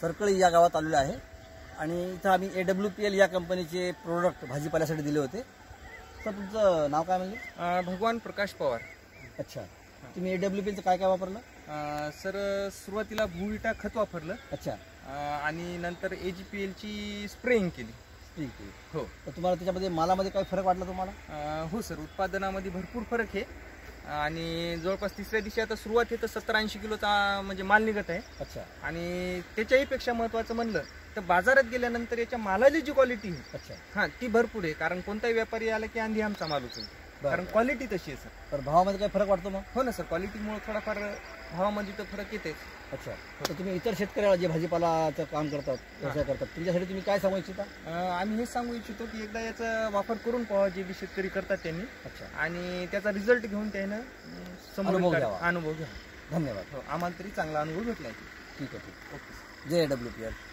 सरकळी या गावात आलेलो आहे आणि इथं आम्ही AWPL या कंपनीचे प्रोडक्ट भाजीपाल्यासाठी दिले होते. सर तुमचं नाव काय म्हणले? भगवान प्रकाश पवार. अच्छा, तुम्ही AWPLचं काय काय वापरलं? सर सुरुवातीला भूविटा खत वापरलं. अच्छा. आणि नंतर AGPL स्प्रेइंग केली. हो. तर तुम्हाला त्याच्यामध्ये मालामध्ये काय फरक वाटला तुम्हाला? हो सर, उत्पादनामध्ये भरपूर फरक आहे आणि जवळपास तिसऱ्या दिवशी आता सुरुवात आहे तर 70-80 किलोचा म्हणजे माल निघत आहे. अच्छा. आणि त्याच्याही पेक्षा महत्वाचं म्हणलं तर बाजारात गेल्यानंतर याच्या मालाची जी क्वालिटी आहे अच्छा हां ती भरपूर आहे. कारण कोणताही व्यापारी आला की आंधी आमचा माल उचलतो, कारण क्वालिटी तशी आहे सर. तर भावामध्ये काय फरक वाटतो मग? हो ना सर, क्वालिटीमुळे थोडाफार भावामध्ये तर फरक येतेच. अच्छा. तर तुम्ही इतर शेतकऱ्याला जे भाजीपालाचं काम करतात, व्यवसाय करतात, तुमच्यासाठी तुम्ही काय सांगू इच्छिता? आम्ही हेच सांगू इच्छितो की एकदा याचा वापर करून पाहावा जे बी शेतकरी करतात त्यांनी. अच्छा. आणि त्याचा रिझल्ट घेऊन त्यानं अनुभव घ्यावा. अनुभव घ्या. धन्यवाद. हो, आम्हाला तरी चांगला अनुभव भेटला. ठीक आहे. ओके. जय AWPL.